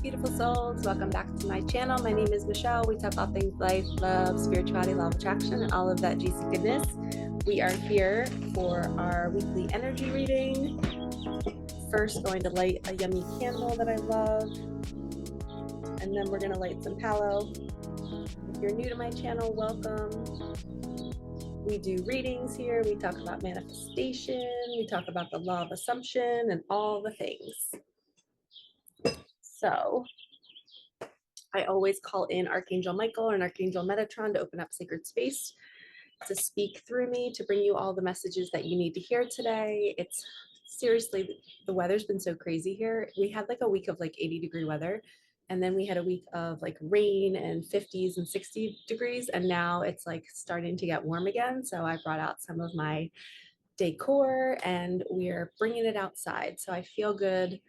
beautiful souls. Welcome back to my channel. My name is Michelle. We talk all things life, love, spirituality, law of attraction, and all of that juicy goodness. We are here for our weekly energy reading. First, going to light a yummy candle that I love, and then we're going to light some tallow. If you're new to my channel, welcome. We do readings here. We talk about manifestation. We talk about the law of assumption and all the things. So I always call in Archangel Michael and Archangel Metatron to open up sacred space, to speak through me, to bring you all the messages that you need to hear today. It's seriously, the weather's been so crazy here. We had like a week of like 80-degree weather, and then we had a week of like rain and 50s and 60 degrees, and now it's like starting to get warm again. So I brought out some of my decor and we're bringing it outside. So I feel good.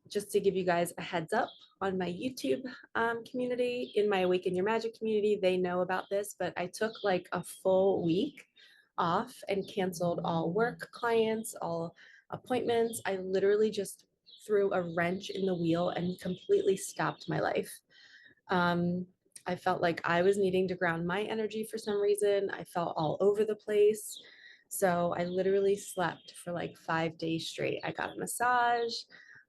Just to give you guys a heads up on my YouTube community, in my Awaken Your Magic community, they know about this, but I took like a full week off and canceled all work clients, all appointments. I literally just threw a wrench in the wheel and completely stopped my life. I felt like I was needing to ground my energy for some reason. I felt all over the place. So I literally slept for like 5 days straight. I got a massage.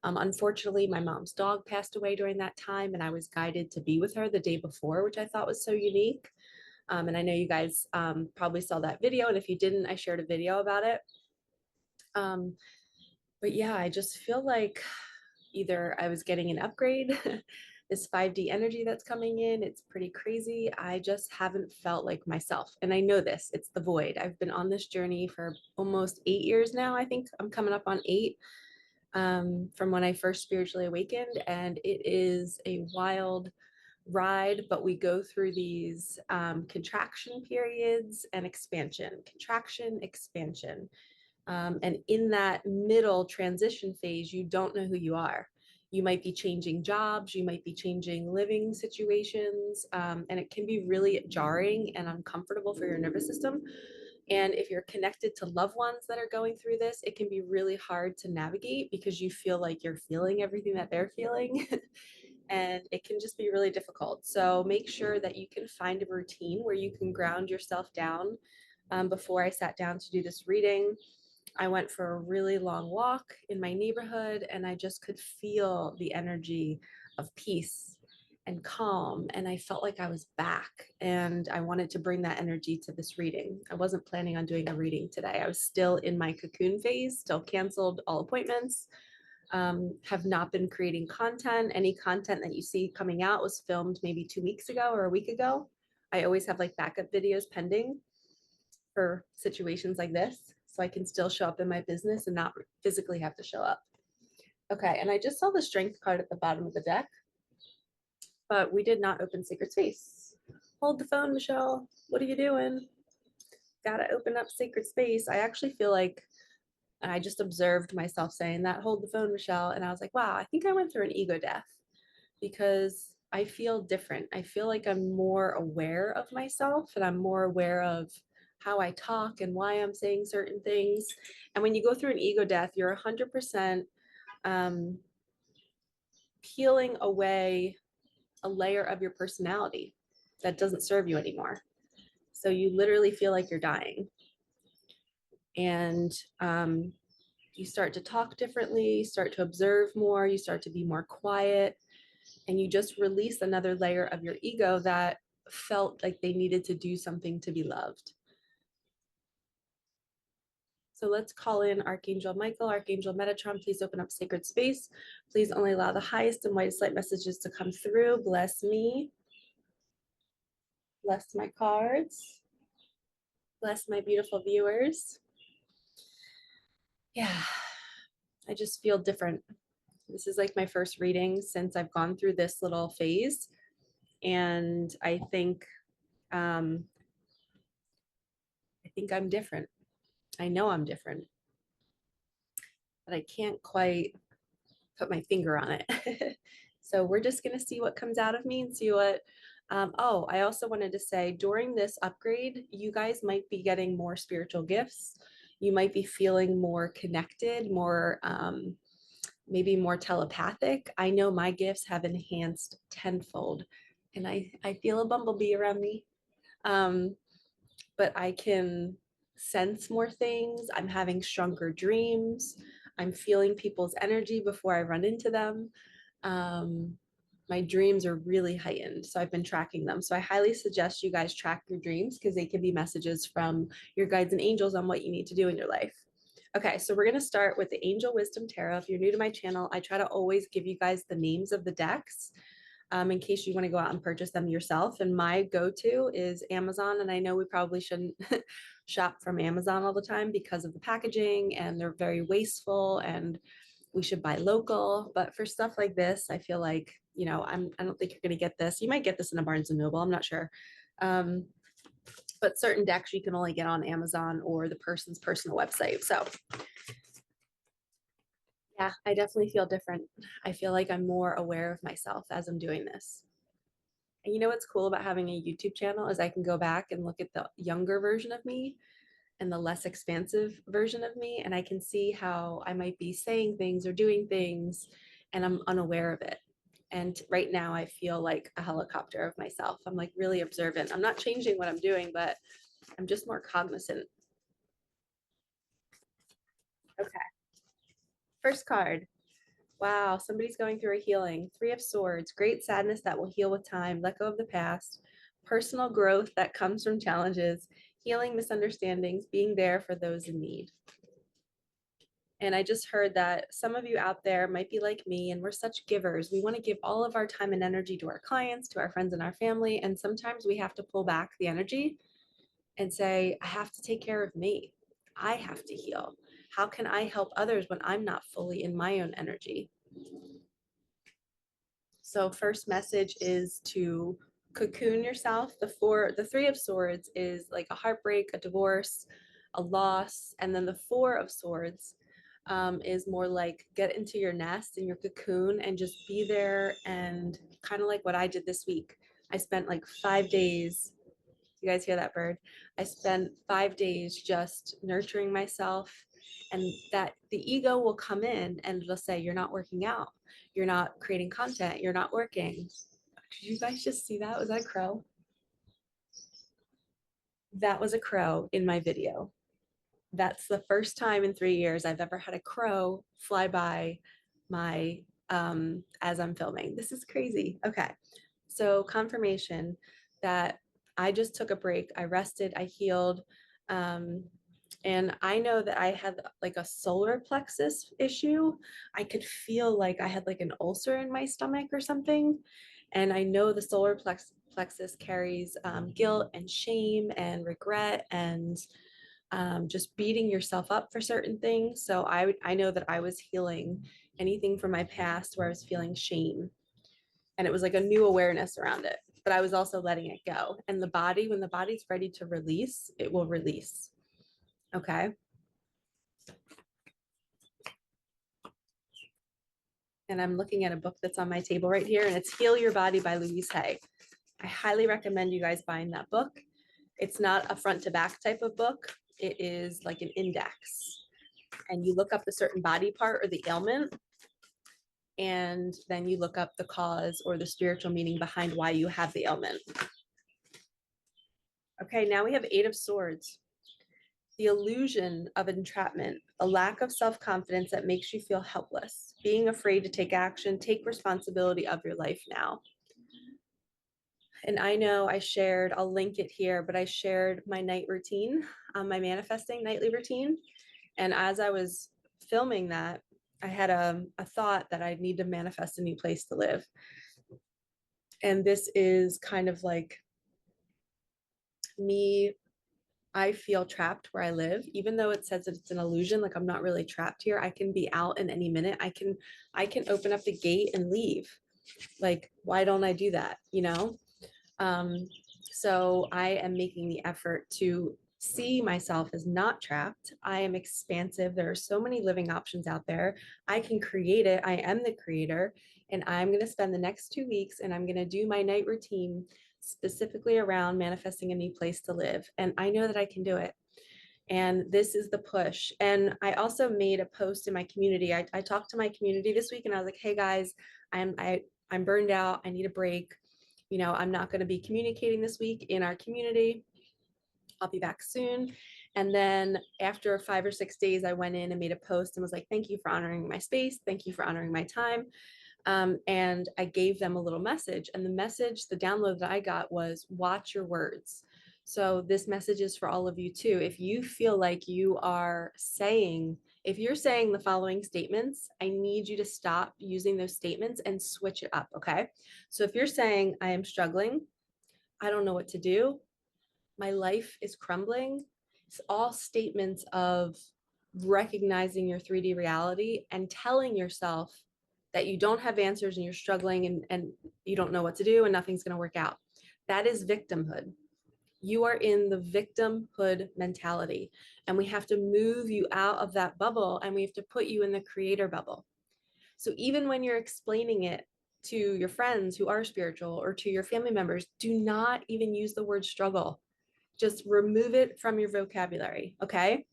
Unfortunately, my mom's dog passed away during that time, and I was guided to be with her the day before, which I thought was so unique. And I know you guys probably saw that video, and if you didn't, I shared a video about it. But yeah, I just feel like either I was getting an upgrade, this 5D energy that's coming in, it's pretty crazy. I just haven't felt like myself. And I know this, it's the void. I've been on this journey for almost 8 years now. I think I'm coming up on 8. From when I first spiritually awakened, and it is a wild ride, but we go through these contraction periods and expansion, contraction, expansion. And in that middle transition phase, you don't know who you are. You might be changing jobs, you might be changing living situations, and it can be really jarring and uncomfortable for your nervous system. And if you're connected to loved ones that are going through this, it can be really hard to navigate because you feel like you're feeling everything that they're feeling. And it can just be really difficult. So make sure that you can find a routine where you can ground yourself down. Before I sat down to do this reading, I went for a really long walk in my neighborhood, and I just could feel the energy of peace and calm, and I felt like I was back, and I wanted to bring that energy to this reading. I wasn't planning on doing a reading today. I was still in my cocoon phase, still canceled all appointments, have not been creating content. Any content that you see coming out was filmed maybe 2 weeks ago or a week ago. I always have like backup videos pending for situations like this, so I can still show up in my business and not physically have to show up. Okay, and I just saw the strength card at the bottom of the deck, but we did not open sacred space. Hold the phone, Michelle. What are you doing? Gotta open up sacred space. I actually feel like I just observed myself saying that, hold the phone, Michelle. And I was like, wow, I think I went through an ego death because I feel different. I feel like I'm more aware of myself, and I'm more aware of how I talk and why I'm saying certain things. And when you go through an ego death, you're 100% peeling away a layer of your personality that doesn't serve you anymore. So you literally feel like you're dying. And you start to talk differently, start to observe more, you start to be more quiet, and you just release another layer of your ego that felt like they needed to do something to be loved. So let's call in Archangel Michael, Archangel Metatron. Please open up sacred space. Please only allow the highest and whitest light messages to come through. Bless me. Bless my cards. Bless my beautiful viewers. Yeah, I just feel different. This is like my first reading since I've gone through this little phase. And I think I'm different. I know I'm different, but I can't quite put my finger on it. So we're just going to see what comes out of me and see what. Oh, I also wanted to say during this upgrade, you guys might be getting more spiritual gifts. You might be feeling more connected, more maybe more telepathic. I know my gifts have enhanced tenfold, and I feel a bumblebee around me. Um, but I can sense more things. I'm having stronger dreams. I'm feeling people's energy before I run into them. Um, my dreams are really heightened. So I've been tracking them. So I highly suggest you guys track your dreams because they can be messages from your guides and angels on what you need to do in your life. Okay, so we're going to start with the Angel Wisdom Tarot. If you're new to my channel, I try to always give you guys the names of the decks in case you want to go out and purchase them yourself. And my go-to is Amazon. And I know we probably shouldn't shop from Amazon all the time because of the packaging and they're very wasteful and we should buy local. But for stuff like this, I feel like, I don't think you're going to get this. You might get this in a Barnes and Noble. I'm not sure. But certain decks you can only get on Amazon or the person's personal website. So yeah, I definitely feel different. I feel like I'm more aware of myself as I'm doing this. And you know what's cool about having a YouTube channel is I can go back and look at the younger version of me and the less expansive version of me, and I can see how I might be saying things or doing things and I'm unaware of it. And right now I feel like a helicopter of myself. I'm like really observant. I'm not changing what I'm doing, but I'm just more cognizant. Okay. First card. Wow, somebody's going through a healing. Three of Swords, great sadness that will heal with time, let go of the past, personal growth that comes from challenges, healing misunderstandings, being there for those in need. And I just heard that some of you out there might be like me, and we're such givers. We want to give all of our time and energy to our clients, to our friends and our family. And sometimes we have to pull back the energy and say, I have to take care of me. I have to heal. How can I help others when I'm not fully in my own energy? So first message is to cocoon yourself. The Three of Swords is like a heartbreak, a divorce, a loss. And then the Four of Swords is more like get into your nest and your cocoon and just be there. And kind of like what I did this week. I spent like 5 days. You guys hear that bird? I spent 5 days just nurturing myself, and that the ego will come in and it'll say, you're not working out, you're not creating content, you're not working. Did you guys just see that? Was that a crow? That was a crow in my video. That's the first time in 3 years I've ever had a crow fly by my as I'm filming. This is crazy. Okay. So confirmation that I just took a break. I rested, I healed. And I know that I had like a solar plexus issue. I could feel like I had like an ulcer in my stomach or something. And I know the solar plexus carries guilt and shame and regret and just beating yourself up for certain things. So I know that I was healing anything from my past where I was feeling shame. And it was like a new awareness around it. But I was also letting it go. And the body, when the body's ready to release, it will release. Okay. And I'm looking at a book that's on my table right here, and it's Heal Your Body by Louise Hay. I highly recommend you guys buying that book. It's not a front to back type of book. It is like an index. And you look up the certain body part or the ailment, and then you look up the cause or the spiritual meaning behind why you have the ailment. Okay, now we have Eight of Swords. The illusion of entrapment, a lack of self-confidence that makes you feel helpless, being afraid to take action, take responsibility of your life now. And I know I shared, I'll link it here, but I shared my night routine, my manifesting nightly routine. And as I was filming that, I had a thought that I need to manifest a new place to live. And this is kind of like me. I feel trapped where I live, even though it says that it's an illusion, like I'm not really trapped here. I can be out in any minute. I can open up the gate and leave. Like, why don't I do that? Um, so I am making the effort to see myself as not trapped. I am expansive. There are so many living options out there. I can create it. I am the creator. And I'm going to spend the next 2 weeks and I'm going to do my night routine specifically around manifesting a new place to live. And I know that I can do it. And this is the push. And I also made a post in my community. I talked to my community this week and I was like, hey guys, I'm burned out. I need a break. You know, I'm not going to be communicating this week in our community. I'll be back soon. And then after 5 or 6 days, I went in and made a post and was like, thank you for honoring my space. Thank you for honoring my time. And I gave them a little message. And the message, the download that I got was watch your words. So this message is for all of you too. If you feel like you are saying, if you're saying the following statements, I need you to stop using those statements and switch it up. Okay. So if you're saying, I am struggling, I don't know what to do, my life is crumbling, it's all statements of recognizing your 3D reality and telling yourself that you don't have answers and you're struggling and you don't know what to do and nothing's going to work out. That is victimhood. You are in the victimhood mentality, and we have to move you out of that bubble and we have to put you in the creator bubble. So even when you're explaining it to your friends who are spiritual or to your family members, do not even use the word struggle. Just remove it from your vocabulary. Okay.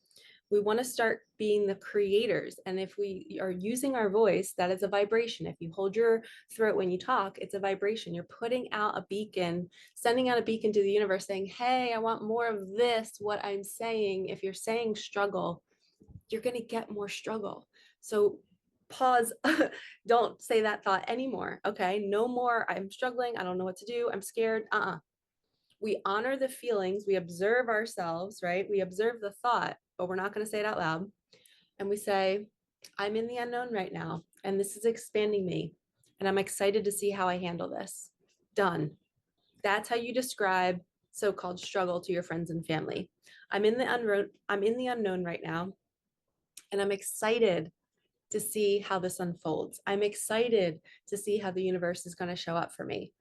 We want to start being the creators. And if we are using our voice, that is a vibration. If you hold your throat when you talk, it's a vibration. You're putting out a beacon, sending out a beacon to the universe saying, hey, I want more of this, what I'm saying. If you're saying struggle, you're going to get more struggle. So pause. Don't say that thought anymore. Okay. No more. I'm struggling. I don't know what to do. I'm scared. We honor the feelings, we observe ourselves, right? We observe the thought, but we're not going to say it out loud. And we say, I'm in the unknown right now, and this is expanding me, and I'm excited to see how I handle this. Done. That's how you describe so-called struggle to your friends and family. I'm in the unknown right now, and I'm excited to see how this unfolds. I'm excited to see how the universe is going to show up for me.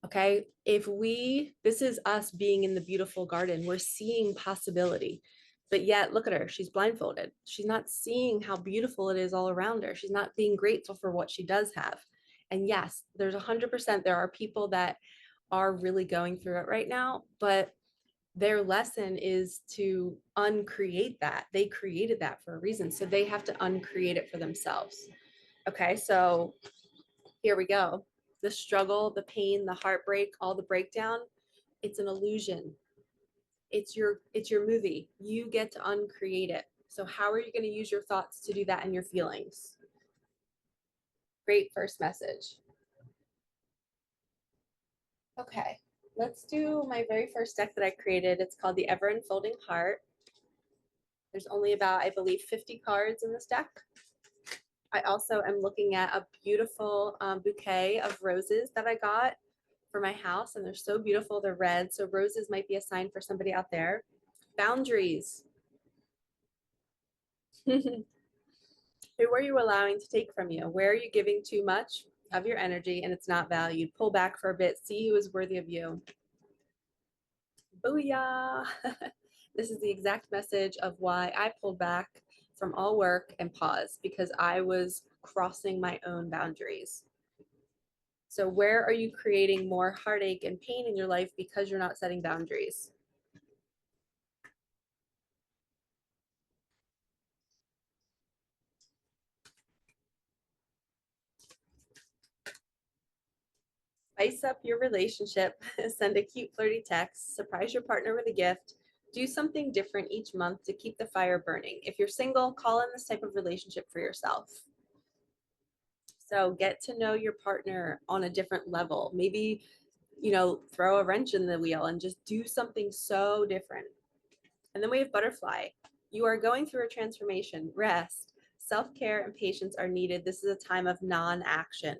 Okay. This is us being in the beautiful garden. We're seeing possibility, but yet look at her. She's blindfolded. She's not seeing how beautiful it is all around her. She's not being grateful for what she does have. And yes, there's 100%. There are people that are really going through it right now, but their lesson is to uncreate that. They created that for a reason. So they have to uncreate it for themselves. Okay. So here we go. The struggle, the pain, the heartbreak, all the breakdown, it's an illusion. It's your movie. You get to uncreate it. So how are you going to use your thoughts to do that in your feelings? Great first message. Okay, let's do my very first deck that I created. It's called the Ever Unfolding Heart. There's only about, I believe, 50 cards in this deck. I also am looking at a beautiful bouquet of roses that I got for my house, and they're so beautiful. They're red, so roses might be a sign for somebody out there. Boundaries. Who are you allowing to take from you? Where are you giving too much of your energy and it's not valued? Pull back for a bit. See who is worthy of you. Booyah! This is the exact message of why I pulled back from all work and pause, because I was crossing my own boundaries. So where are you creating more heartache and pain in your life because you're not setting boundaries? Spice up your relationship, send a cute flirty text, surprise your partner with a gift, do something different each month to keep the fire burning. If you're single, call in this type of relationship for yourself. So get to know your partner on a different level. Maybe, throw a wrench in the wheel and just do something so different. And then we have butterfly. You are going through a transformation. Rest, self-care, and patience are needed. This is a time of non-action.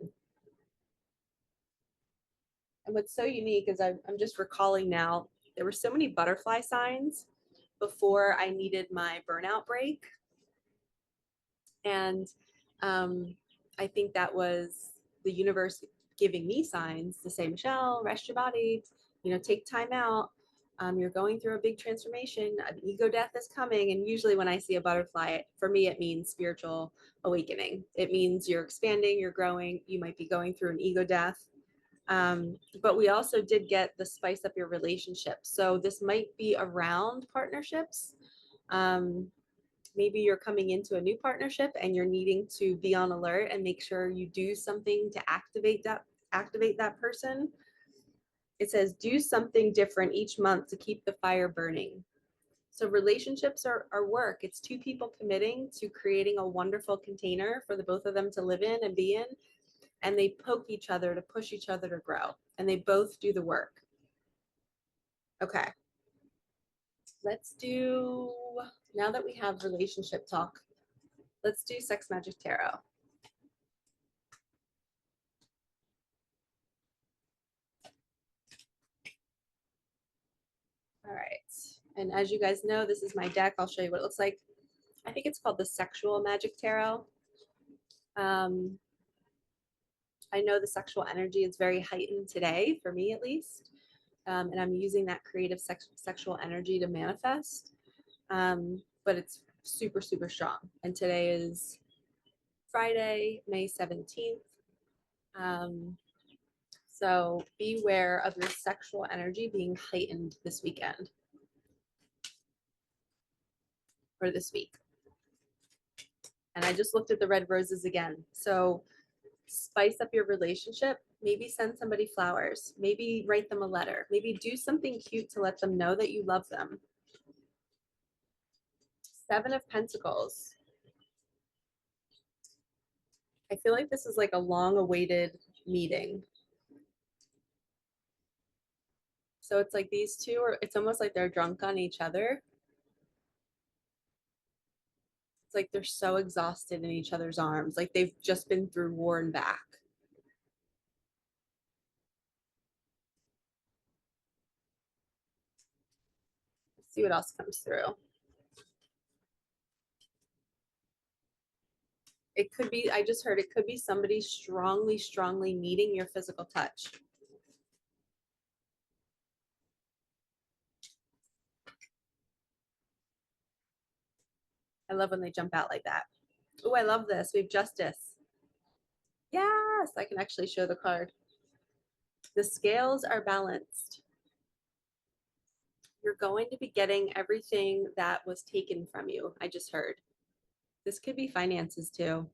And what's so unique is I'm just recalling now, there were so many butterfly signs before I needed my burnout break. And I think that was the universe giving me signs to say, Michelle, rest your body, take time out. You're going through a big transformation. An ego death is coming. And usually when I see a butterfly, for me, it means spiritual awakening. It means you're expanding, you're growing. You might be going through an ego death. But we also did get the spice up your relationship. So this might be around partnerships. Maybe you're coming into a new partnership and you're needing to be on alert and make sure you do something to activate that person. It says do something different each month to keep the fire burning. So relationships are work. It's two people committing to creating a wonderful container for the both of them to live in and be in. And they poke each other to push each other to grow. And they both do the work. Okay. Let's do, now that we have relationship talk, let's do sex magic tarot. All right. And as you guys know, this is my deck. I'll show you what it looks like. I think it's called the Sexual Magic Tarot. I know the sexual energy is very heightened today, for me at least. And I'm using that creative sexual energy to manifest. But it's super, super strong. And today is Friday, May 17th. So beware of your sexual energy being heightened this weekend or this week. And I just looked at the red roses again. So spice up your relationship. Maybe send somebody flowers. Maybe write them a letter. Maybe do something cute to let them know that you love them. Seven of Pentacles. I feel like this is like a long-awaited meeting. So it's like these two are, it's almost like they're drunk on each other. It's like they're so exhausted in each other's arms. Like they've just been through war and back. Let's see what else comes through. It could be, I just heard it could be somebody strongly, strongly needing your physical touch. I love when they jump out like that. Oh, I love this. We have justice. Yes, I can actually show the card. The scales are balanced. You're going to be getting everything that was taken from you. I just heard. This could be finances too.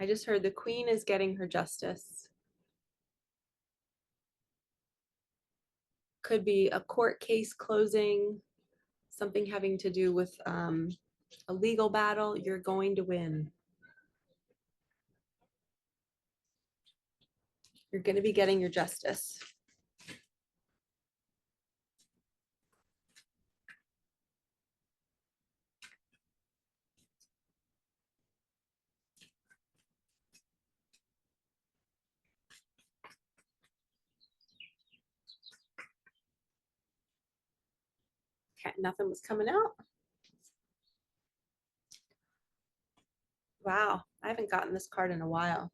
I just heard the queen is getting her justice. Could be a court case closing, something having to do with a legal battle. You're going to win. You're going to be getting your justice. Okay, nothing was coming out. Wow, I haven't gotten this card in a while.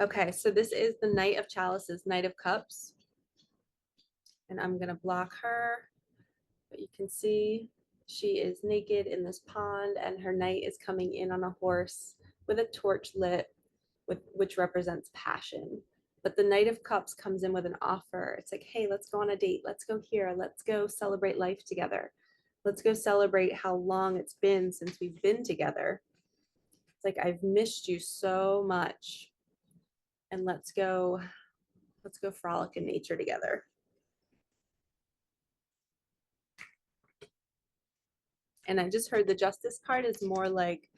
Okay, so this is the Knight of Chalices, Knight of Cups. And I'm going to block her. But you can see she is naked in this pond and her knight is coming in on a horse with a torch lit, which represents passion. But the Knight of Cups comes in with an offer. It's like, hey, let's go on a date. Let's go here. Let's go celebrate life together. Let's go celebrate how long it's been since we've been together. It's like, I've missed you so much. And let's go frolic in nature together. And I just heard the justice card is more like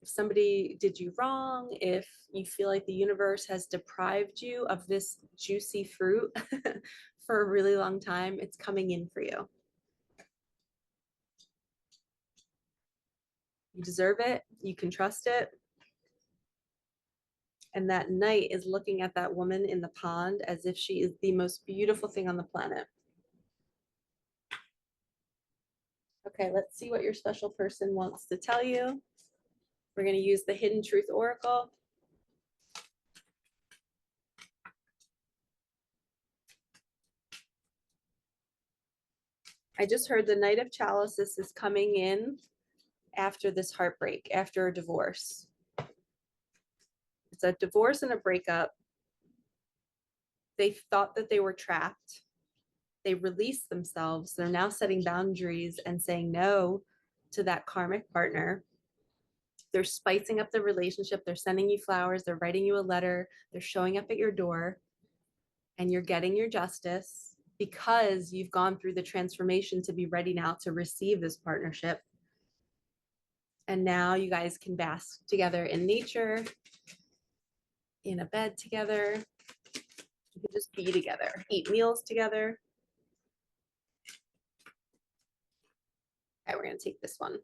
if somebody did you wrong, if you feel like the universe has deprived you of this juicy fruit for a really long time, it's coming in for you. You deserve it. You can trust it. And that knight is looking at that woman in the pond as if she is the most beautiful thing on the planet. Okay, let's see what your special person wants to tell you. We're going to use the Hidden Truth Oracle. I just heard the Knight of Chalices is coming in after this heartbreak, after a divorce. It's a divorce and a breakup. They thought that they were trapped. They release themselves. They're now setting boundaries and saying no to that karmic partner. They're spicing up the relationship. They're sending you flowers. They're writing you a letter. They're showing up at your door, and you're getting your justice because you've gone through the transformation to be ready now to receive this partnership. And now you guys can bask together in nature, in a bed together. You can just be together, eat meals together. Okay, we're gonna take this one.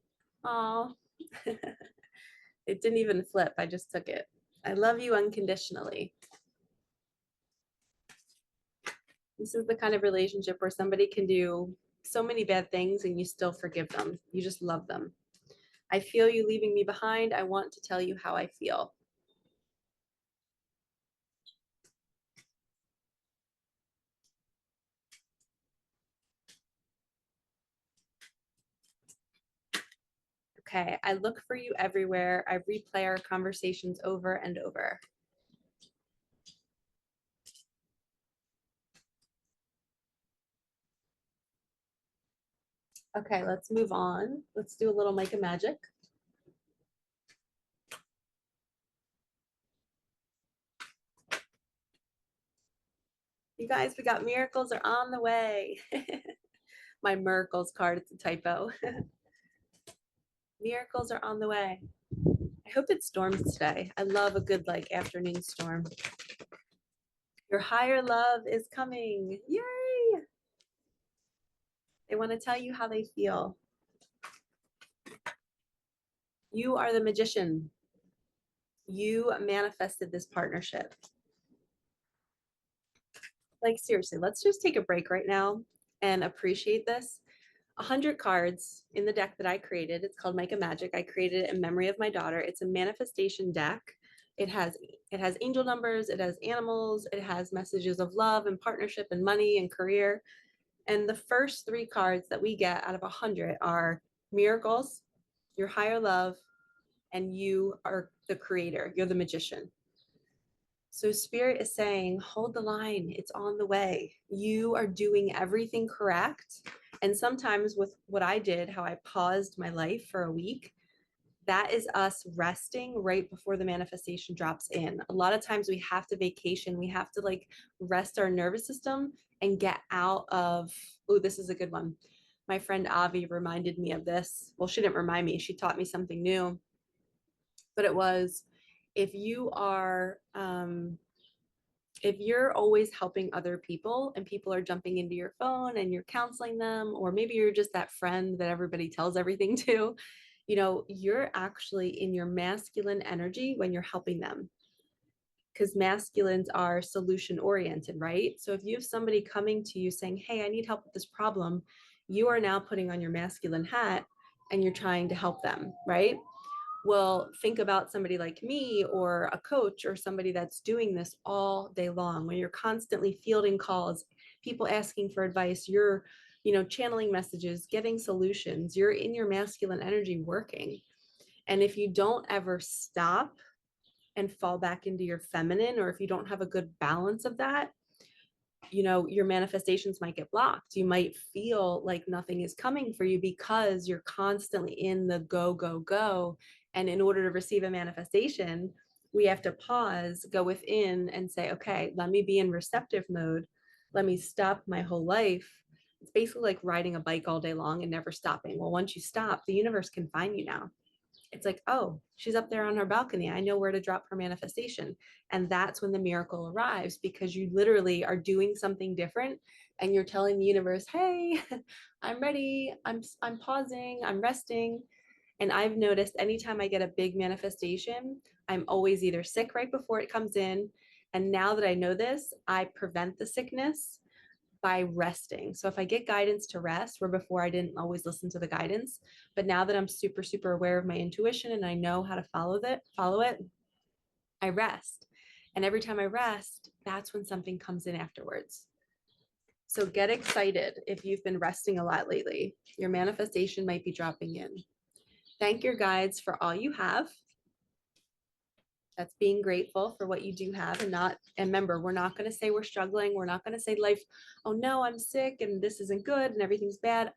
Oh, it didn't even flip. I just took it. I love you unconditionally. This is the kind of relationship where somebody can do so many bad things and you still forgive them. You just love them. I feel you leaving me behind. I want to tell you how I feel. Okay, I look for you everywhere. I replay our conversations over and over. Okay, let's move on. Let's do a little Micah magic. You guys, we got miracles are on the way. My miracles card, it's a typo. Miracles are on the way. I hope it storms today. I love a good like afternoon storm. Your higher love is coming. Yay! They want to tell you how they feel. You are the magician. You manifested this partnership. Like seriously, let's just take a break right now and appreciate this. 100 cards in the deck that I created. It's called Micah Magic. I created it in memory of my daughter. It's a manifestation deck. It has angel numbers, it has animals, it has messages of love and partnership and money and career. And the first 3 cards that we get out of 100 are miracles, your higher love, and you are the creator. You're the magician. So spirit is saying, hold the line. It's on the way. You are doing everything correct. And sometimes with what I did, how I paused my life for a week, that is us resting right before the manifestation drops in. A lot of times we have to vacation. We have to like rest our nervous system and get out of, oh, this is a good one. My friend Avi reminded me of this. Well, she didn't remind me. She taught me something new. But it was, if you are, if you're always helping other people and people are jumping into your phone and you're counseling them, or maybe you're just that friend that everybody tells everything to, you know, you're actually in your masculine energy when you're helping them. Because masculines are solution oriented, right? So if you have somebody coming to you saying, hey, I need help with this problem, you are now putting on your masculine hat and you're trying to help them, right? Well, think about somebody like me or a coach or somebody that's doing this all day long, when you're constantly fielding calls, people asking for advice, you're, you know, channeling messages, getting solutions, you're in your masculine energy working. And if you don't ever stop and fall back into your feminine, or if you don't have a good balance of that, you know, your manifestations might get blocked. You might feel like nothing is coming for you because you're constantly in the go, go, go. And in order to receive a manifestation, we have to pause, go within and say, okay, let me be in receptive mode. Let me stop my whole life. It's basically like riding a bike all day long and never stopping. Well, once you stop, the universe can find you now. It's like, oh, she's up there on her balcony. I know where to drop her manifestation. And that's when the miracle arrives, because you literally are doing something different and you're telling the universe, hey, I'm ready. I'm pausing. I'm resting. And I've noticed anytime I get a big manifestation, I'm always either sick right before it comes in. And now that I know this, I prevent the sickness by resting. So if I get guidance to rest, where before I didn't always listen to the guidance, but now that I'm super, super aware of my intuition and I know how to follow it, I rest. And every time I rest, that's when something comes in afterwards. So get excited if you've been resting a lot lately. Your manifestation might be dropping in. Thank your guides for all you have. That's being grateful for what you do have and remember, we're not going to say we're struggling. We're not going to say life, oh no, I'm sick and this isn't good and everything's bad.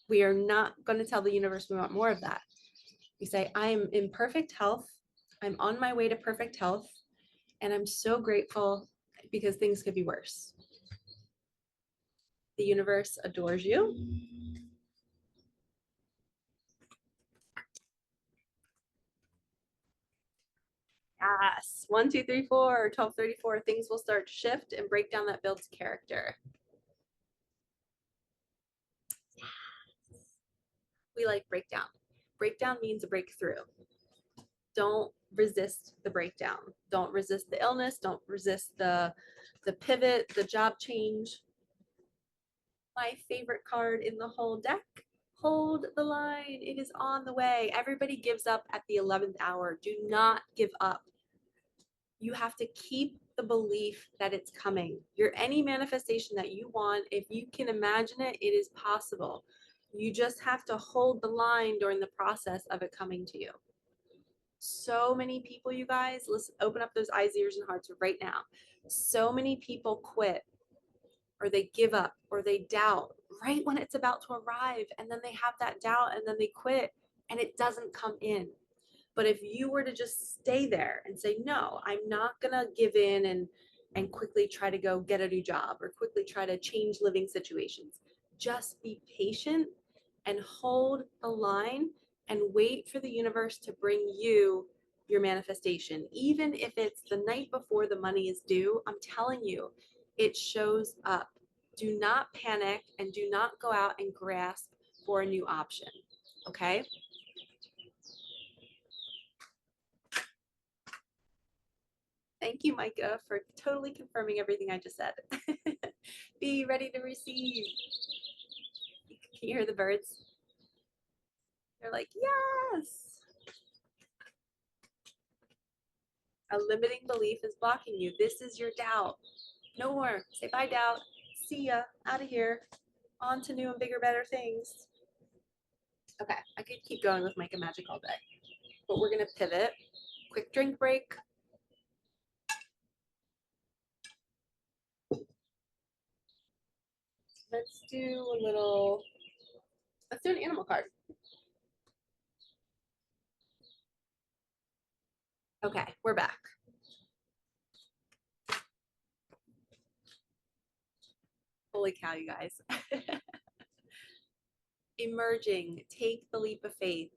We are not going to tell the universe we want more of that. We say, I am in perfect health. I'm on my way to perfect health. And I'm so grateful because things could be worse. The universe adores you. Yes. 1, 2, 3, 4, 1234. Things will start to shift and break down that builds character. We like breakdown. Breakdown means a breakthrough. Don't resist the breakdown. Don't resist the illness. Don't resist the pivot, the job change. My favorite card in the whole deck. Hold the line. It is on the way. Everybody gives up at the 11th hour. Do not give up. You have to keep the belief that it's coming. Any manifestation that you want, if you can imagine it, it is possible. You just have to hold the line during the process of it coming to you. So many people, you guys, listen, open up those eyes, ears, and hearts right now. So many people quit or they give up or they doubt right when it's about to arrive. And then they have that doubt and then they quit and it doesn't come in. But if you were to just stay there and say, no, I'm not going to give in and quickly try to go get a new job or quickly try to change living situations, just be patient and hold the line and wait for the universe to bring you your manifestation. Even if it's the night before the money is due, I'm telling you, it shows up. Do not panic and do not go out and grasp for a new option. Okay? Thank you, Micah, for totally confirming everything I just said. Be ready to receive. Can you hear the birds? They're like, yes. A limiting belief is blocking you. This is your doubt. No more. Say bye, doubt. See ya. Out of here. On to new and bigger, better things. Okay, I could keep going with Micah Magic all day, but we're going to pivot. Quick drink break. Let's do an animal card. Okay, we're back. Holy cow, you guys. Emerging, take the leap of faith.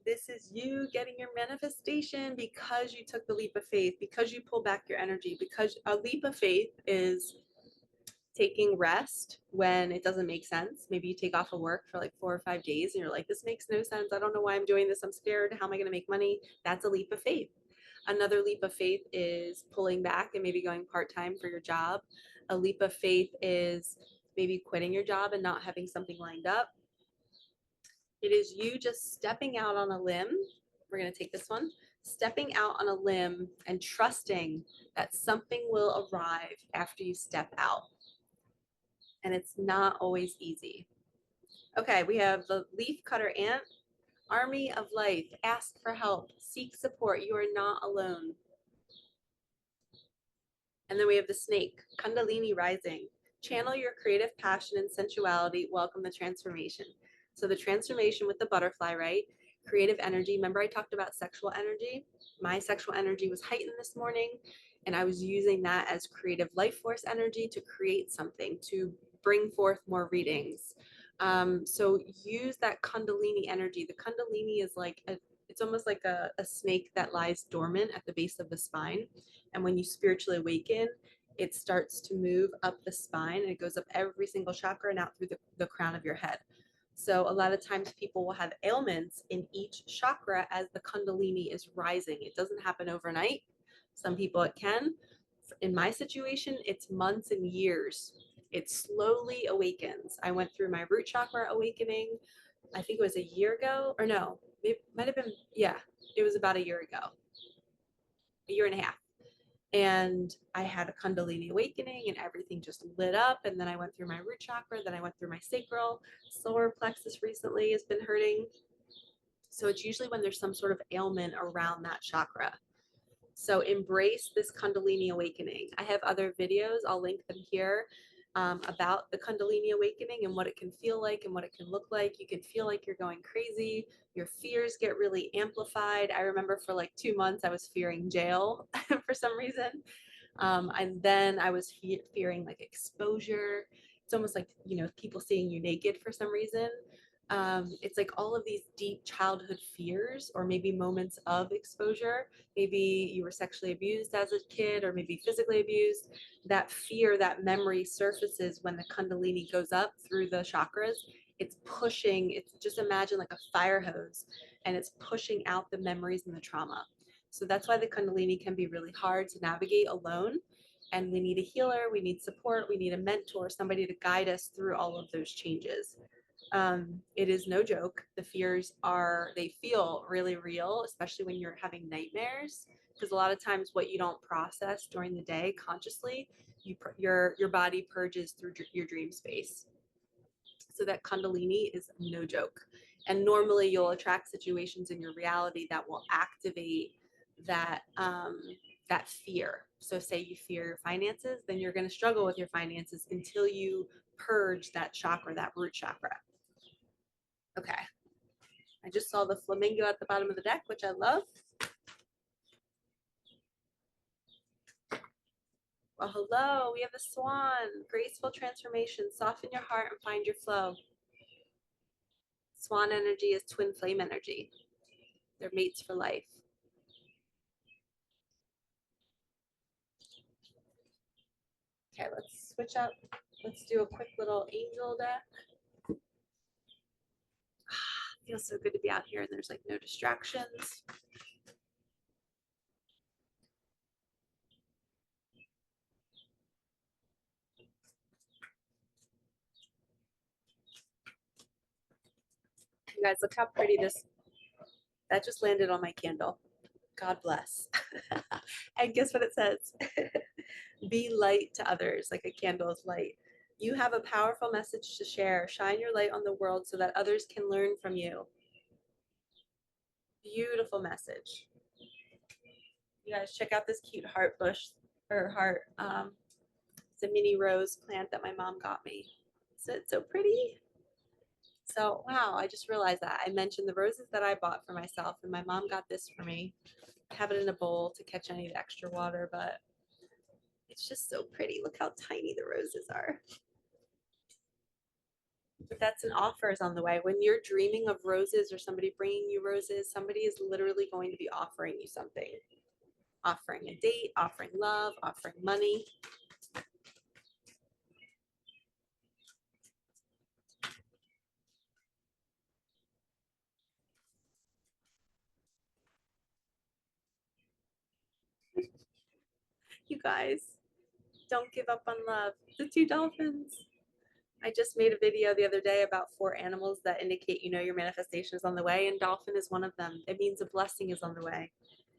This is you getting your manifestation because you took the leap of faith, because you pull back your energy, because a leap of faith is taking rest when it doesn't make sense. Maybe you take off of work for like 4 or 5 days and you're like, this makes no sense. I don't know why I'm doing this. I'm scared. How am I going to make money? That's a leap of faith. Another leap of faith is pulling back and maybe going part-time for your job. A leap of faith is maybe quitting your job and not having something lined up. It is you just stepping out on a limb. We're going to take this one. Stepping out on a limb and trusting that something will arrive after you step out. And it's not always easy. Okay, we have the leaf cutter ant. Army of life, ask for help, seek support. You are not alone. And then we have the snake, Kundalini rising. Channel your creative passion and sensuality. Welcome the transformation. So the transformation with the butterfly, right? Creative energy. Remember I talked about sexual energy? My sexual energy was heightened this morning, and I was using that as creative life force energy to create something, to bring forth more readings. So use that Kundalini energy. The Kundalini is like it's almost like a snake that lies dormant at the base of the spine. And when you spiritually awaken, it starts to move up the spine and it goes up every single chakra and out through the crown of your head. So a lot of times people will have ailments in each chakra as the Kundalini is rising. It doesn't happen overnight. Some people it can. In my situation, it's months and years. It slowly awakens. I went through my root chakra awakening, I think it was a year ago, or no, it might have been, yeah, it was about a year ago, a year and a half. And I had a Kundalini awakening and everything just lit up. And then I went through my root chakra, then I went through my sacral. Solar plexus recently has been hurting. So it's usually when there's some sort of ailment around that chakra. So embrace this Kundalini awakening. I have other videos, I'll link them here, about the Kundalini awakening and what it can feel like and what it can look like. You can feel like you're going crazy. Your fears get really amplified. I remember for like 2 months, I was fearing jail for some reason. And then I was fearing like exposure. It's almost like, people seeing you naked for some reason. It's like all of these deep childhood fears, or maybe moments of exposure. Maybe you were sexually abused as a kid, or maybe physically abused. That fear, that memory surfaces when the Kundalini goes up through the chakras. It's pushing, it's just imagine like a fire hose, and it's pushing out the memories and the trauma. So that's why the Kundalini can be really hard to navigate alone. And we need a healer, we need support, we need a mentor, somebody to guide us through all of those changes. It is no joke. The fears they feel really real, especially when you're having nightmares. Because a lot of times what you don't process during the day consciously, your body purges through your dream space. So that Kundalini is no joke. And normally you'll attract situations in your reality that will activate that fear. So say you fear your finances, then you're going to struggle with your finances until you purge that chakra, that root chakra. Okay. I just saw the flamingo at the bottom of the deck, which I love. Well, hello, we have the swan. Graceful transformation. Soften your heart and find your flow. Swan energy is twin flame energy. They're mates for life. Okay, let's switch up. Let's do a quick little angel deck. Feels so good to be out here and there's like no distractions. You guys, look how pretty that just landed on my candle. God bless. And guess what it says? Be light to others, like a candle is light. You have a powerful message to share. Shine your light on the world so that others can learn from you. Beautiful message. You guys check out this cute heart bush, or heart. It's a mini rose plant that my mom got me. So it's so pretty. So, wow, I just realized that. I mentioned the roses that I bought for myself, and my mom got this for me. I have it in a bowl to catch any extra water, but it's just so pretty. Look how tiny the roses are. But that's an offer is on the way. When you're dreaming of roses or somebody bringing you roses, somebody is literally going to be offering you something. Offering a date, offering love, offering money. You guys, don't give up on love. The two dolphins. I just made a video the other day about 4 animals that indicate your manifestation is on the way, and dolphin is one of them. It means a blessing is on the way.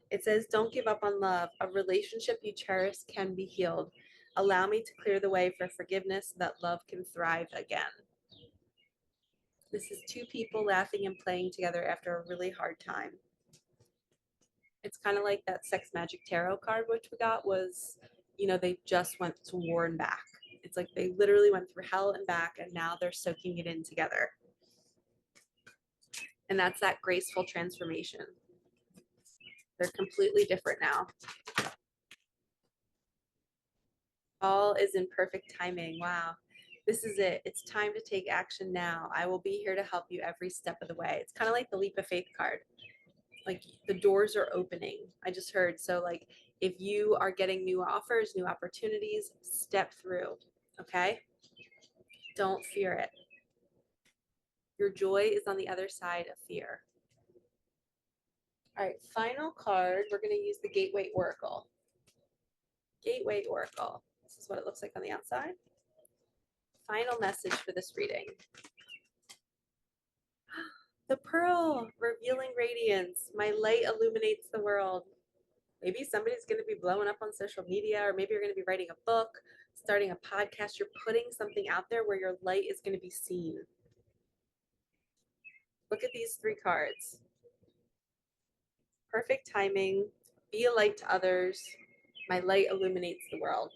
It says, don't give up on love. A relationship you cherish can be healed. Allow me to clear the way for forgiveness so that love can thrive again. This is 2 people laughing and playing together after a really hard time. It's kind of like that Sex Magic Tarot card, which we got was, they just went to war and back. It's like they literally went through hell and back, and now they're soaking it in together. And that's that graceful transformation. They're completely different now. All is in perfect timing. Wow. This is it. It's time to take action now. I will be here to help you every step of the way. It's kind of like the leap of faith card. Like the doors are opening. I just heard. So like if you are getting new offers, new opportunities, step through. Okay? Don't fear it. Your joy is on the other side of fear. All right, final card. We're going to use the Gateway Oracle. Gateway Oracle. This is what it looks like on the outside. Final message for this reading. The pearl, revealing radiance. My light illuminates the world. Maybe somebody's going to be blowing up on social media, or maybe you're going to be writing a book, starting a podcast. You're putting something out there where your light is going to be seen. Look at these 3 cards. perfect timing, be a light to others. My light illuminates the world.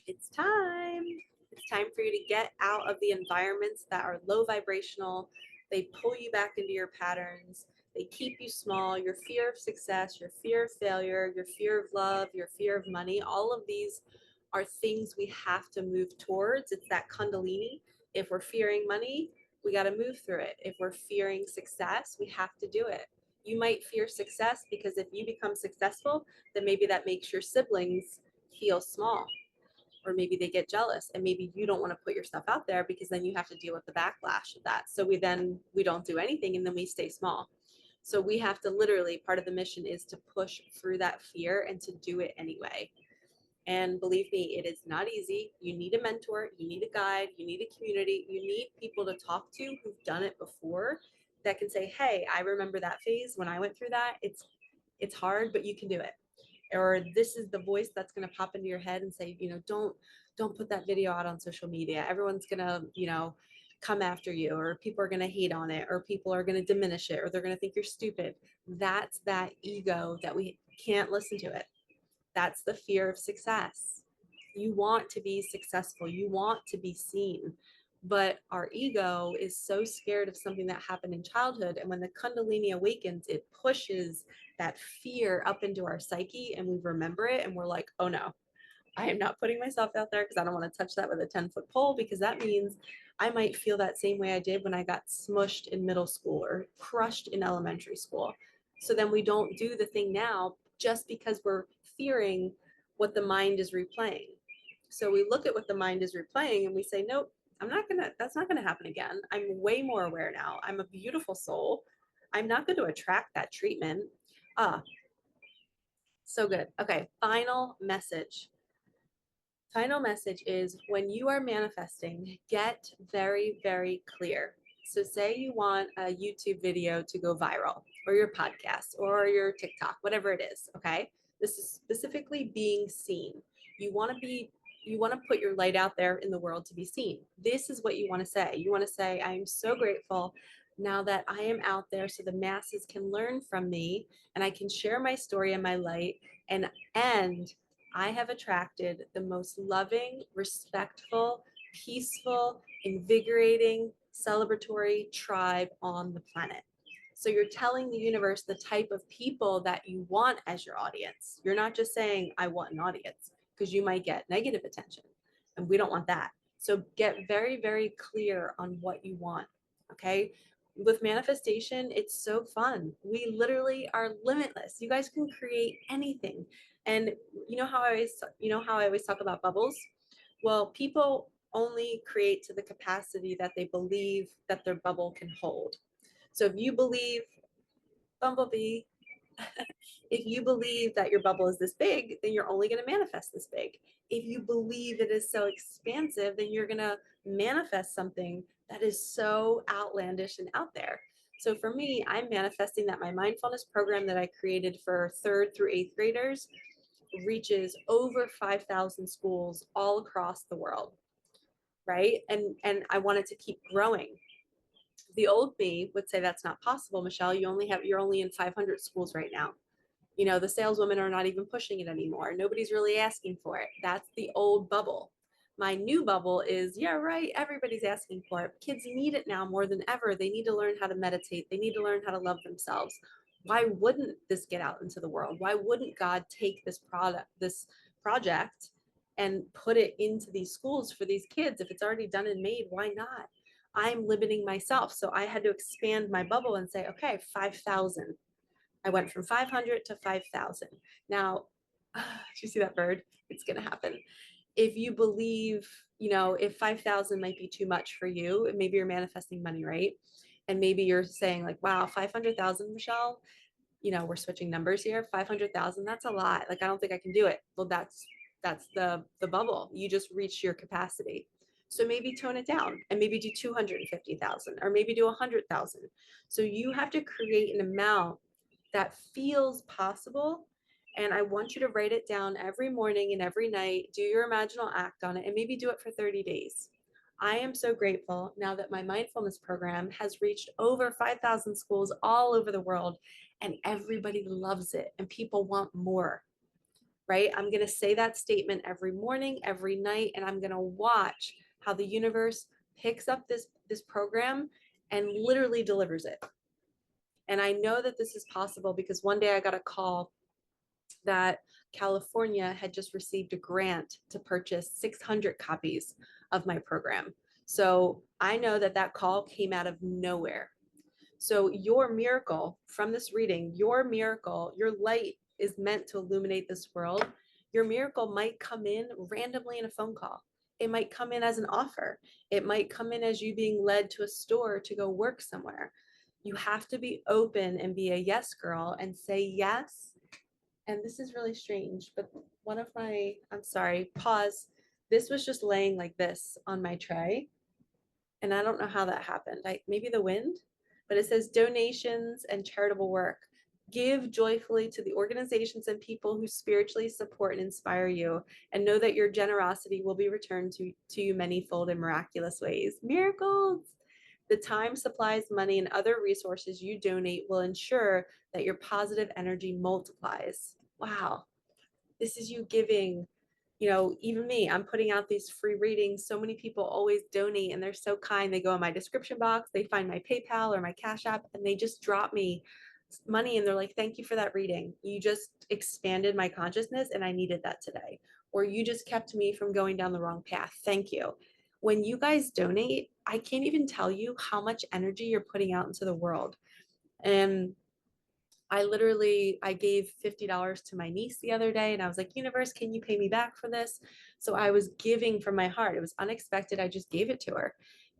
It's time. It's time for you to get out of the environments that are low vibrational. They pull you back into your patterns. They keep you small. Your fear of success, your fear of failure, your fear of love, your fear of money, all of these are things we have to move towards. It's that Kundalini. If we're fearing money, we got to move through it. If we're fearing success, we have to do it. You might fear success because if you become successful, then maybe that makes your siblings feel small, or maybe they get jealous, and maybe you don't want to put yourself out there because then you have to deal with the backlash of that. So we don't do anything, and then we stay small. So we have to literally, part of the mission is to push through that fear and to do it anyway. And believe me, it is not easy. You need a mentor, you need a guide, you need a community, you need people to talk to who've done it before, that can say, hey, I remember that phase when I went through that. It's hard, but you can do it. Or this is the voice that's going to pop into your head and say, don't put that video out on social media. Everyone's going to, come after you, or people are going to hate on it, or people are going to diminish it, or they're going to think you're stupid. That's that ego that we can't listen to it. That's the fear of success. You want to be successful. You want to be seen. But our ego is so scared of something that happened in childhood. And when the Kundalini awakens, it pushes that fear up into our psyche, and we remember it, and we're like, oh no, I am not putting myself out there because I don't want to touch that with a 10-foot pole, because that means I might feel that same way I did when I got smushed in middle school or crushed in elementary school. So then we don't do the thing now just because we're fearing what the mind is replaying. So we look at what the mind is replaying and we say, nope, that's not gonna happen again. I'm way more aware now. I'm a beautiful soul. I'm not going to attract that treatment. Ah, so good. Okay, final message. Final message is, when you are manifesting, get very, very clear. So say you want a YouTube video to go viral, or your podcast, or your TikTok, whatever it is, okay? This is specifically being seen. You want to put your light out there in the world to be seen. This is what you want to say. You want to say, I'm so grateful now that I am out there so the masses can learn from me, and I can share my story and my light, and I have attracted the most loving, respectful, peaceful, invigorating, celebratory tribe on the planet. So you're telling the universe the type of people that you want as your audience. You're not just saying, I want an audience, because you might get negative attention, and we don't want that. So get very, very clear on what you want, okay? With manifestation, it's so fun. We literally are limitless. You guys can create anything. And how I always talk about bubbles? Well, people only create to the capacity that they believe that their bubble can hold. So if you believe, Bumblebee, if you believe that your bubble is this big, then you're only going to manifest this big. If you believe it is so expansive, then you're going to manifest something that is so outlandish and out there. So for me, I'm manifesting that my mindfulness program that I created for 3rd through 8th graders reaches over 5,000 schools all across the world, right? And I want it to keep growing. The old me would say that's not possible, Michelle. You're only in 500 schools right now. The saleswomen are not even pushing it anymore. Nobody's really asking for it. That's the old bubble. My new bubble is, yeah, right, everybody's asking for it. Kids need it now more than ever. They need to learn how to meditate. They need to learn how to love themselves. Why wouldn't this get out into the world? Why wouldn't God take this project and put it into these schools for these kids? If it's already done and made, why not? I'm limiting myself. So I had to expand my bubble and say, okay, 5,000. I went from 500 to 5,000. Now, do you see that bird? It's going to happen. If you believe, if 5,000 might be too much for you, maybe you're manifesting money, right? And maybe you're saying like, wow, 500,000, Michelle, we're switching numbers here. 500,000, that's a lot. Like, I don't think I can do it. Well, that's the bubble. You just reach your capacity. So maybe tone it down and maybe do 250,000, or maybe do 100,000. So you have to create an amount that feels possible. And I want you to write it down every morning and every night. Do your imaginal act on it, and maybe do it for 30 days. I am so grateful now that my mindfulness program has reached over 5,000 schools all over the world, and everybody loves it and people want more, right? I'm going to say that statement every morning, every night, and I'm going to watch how the universe picks up this program and literally delivers it. And I know that this is possible because one day I got a call that California had just received a grant to purchase 600 copies of my program. So I know that that call came out of nowhere. So your miracle from this reading, your miracle, your light is meant to illuminate this world. Your miracle might come in randomly in a phone call. It might come in as an offer. It might come in as you being led to a store to go work somewhere. You have to be open and be a yes girl and say yes. And this is really strange, but one of my, I'm sorry, pause. This was just laying like this on my tray. And I don't know how that happened. Maybe the wind, but it says donations and charitable work. Give joyfully to the organizations and people who spiritually support and inspire you, and know that your generosity will be returned to you manyfold in miraculous ways. Miracles! The time, supplies, money, and other resources you donate will ensure that your positive energy multiplies. Wow. This is you giving, even me, I'm putting out these free readings. So many people always donate and they're so kind. They go in my description box, they find my PayPal or my Cash App, and they just drop me money and they're like, thank you for that reading. You just expanded my consciousness and I needed that today. Or you just kept me from going down the wrong path. Thank you. When you guys donate, I can't even tell you how much energy you're putting out into the world. And I gave $50 to my niece the other day and I was like, universe, can you pay me back for this? So I was giving from my heart. It was unexpected. I just gave it to her.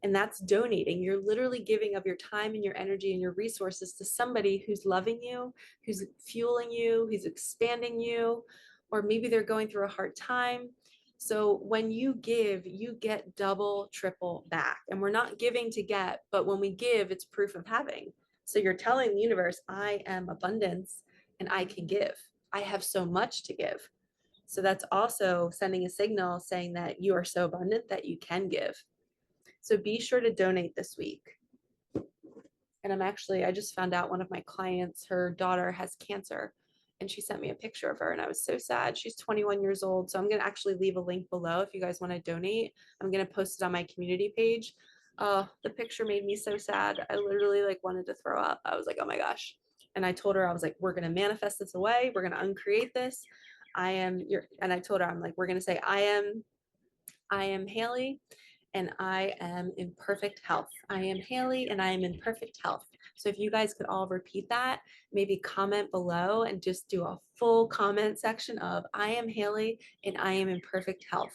And that's donating. You're literally giving of your time and your energy and your resources to somebody who's loving you, who's fueling you, who's expanding you, or maybe they're going through a hard time. So when you give, you get double, triple back. And we're not giving to get, but when we give, it's proof of having. So you're telling the universe, I am abundance and I can give. I have so much to give. So that's also sending a signal saying that you are so abundant that you can give. So be sure to donate this week. And I just found out one of my clients, her daughter has cancer and she sent me a picture of her and I was so sad. She's 21 years old. So I'm going to actually leave a link below if you guys want to donate. I'm going to post it on my community page. The picture made me so sad. I literally wanted to throw up. I was like, oh my gosh. And I told her, I was like, we're going to manifest this away. We're going to uncreate this. And I told her, I'm like, we're going to say, I am Haley and I am in perfect health. I am Haley and I am in perfect health. So if you guys could all repeat that, maybe comment below and just do a full comment section of I am Haley and I am in perfect health.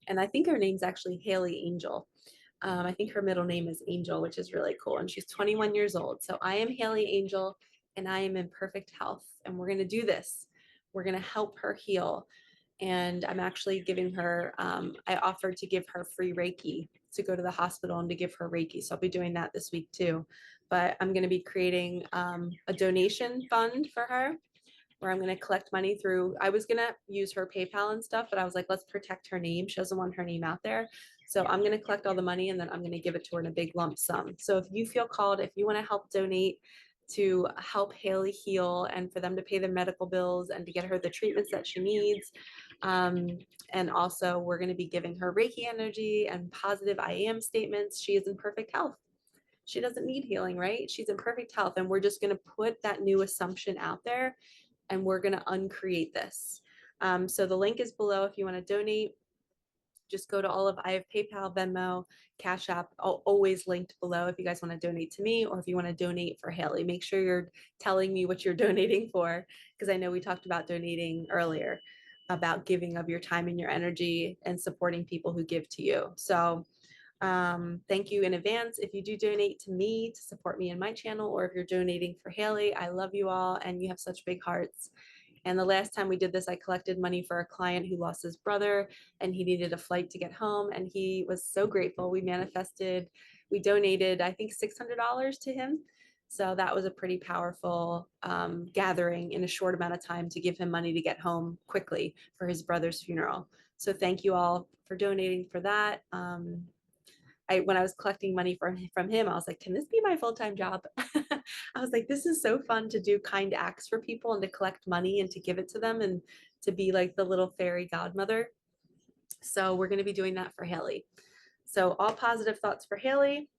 And I think her name's actually Haley Angel. I think her middle name is Angel, which is really cool. And she's 21 years old. So I am Haley Angel and I am in perfect health. And we're going to do this. We're going to help her heal. And I'm actually giving her, I offered to give her free Reiki to go to the hospital and to give her Reiki. So I'll be doing that this week too. But I'm going to be creating a donation fund for her where I'm going to collect money through, I was going to use her PayPal and stuff, but I was like, let's protect her name. She doesn't want her name out there. So I'm going to collect all the money and then I'm going to give it to her in a big lump sum. So if you feel called, if you want to help donate to help Haley heal and for them to pay their medical bills and to get her the treatments that she needs. And also we're going to be giving her Reiki energy and positive I am statements. She is in perfect health. She doesn't need healing, right? She's in perfect health. And we're just going to put that new assumption out there and we're going to uncreate this. So the link is below if you want to donate. Just go to I have PayPal, Venmo, Cash App, always linked below if you guys want to donate to me or if you want to donate for Haley. Make sure you're telling me what you're donating for, because I know we talked about donating earlier, about giving of your time and your energy and supporting people who give to you. So thank you in advance if you do donate to me to support me in my channel, or if you're donating for Haley. I love you all and you have such big hearts. And the last time we did this, I collected money for a client who lost his brother and he needed a flight to get home. And he was so grateful. We donated, I think, $600 to him. So that was a pretty powerful gathering in a short amount of time to give him money to get home quickly for his brother's funeral. So thank you all for donating for that. when I was collecting money from him, I was like, can this be my full-time job? I was like, this is so fun to do kind acts for people and to collect money and to give it to them and to be like the little fairy godmother. So we're going to be doing that for Haley. So all positive thoughts for Haley.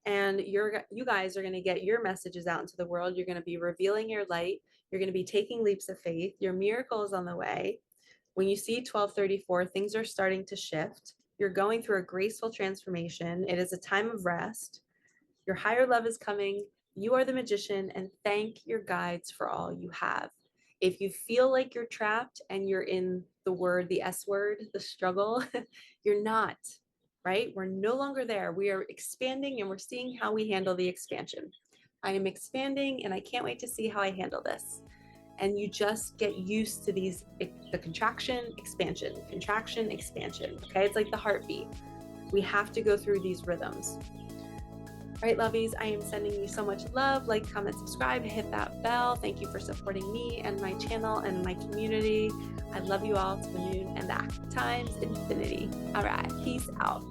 And you guys are going to get your messages out into the world. You're going to be revealing your light. You're going to be taking leaps of faith. Your miracle is on the way. When you see 1234, things are starting to shift. You're going through a graceful transformation. It is a time of rest. Your higher love is coming. You are the magician, and thank your guides for all you have. If you feel like you're trapped and you're in the S word, the struggle, you're not, right? We're no longer there. We are expanding and we're seeing how we handle the expansion. I am expanding and I can't wait to see how I handle this. And you just get used to the contraction, expansion, contraction, expansion. Okay, it's like the heartbeat. We have to go through these rhythms. All right, lovies, I am sending you so much love. Like, comment, subscribe, hit that bell. Thank you for supporting me and my channel and my community. I love you all to the moon and back times infinity. All right, peace out.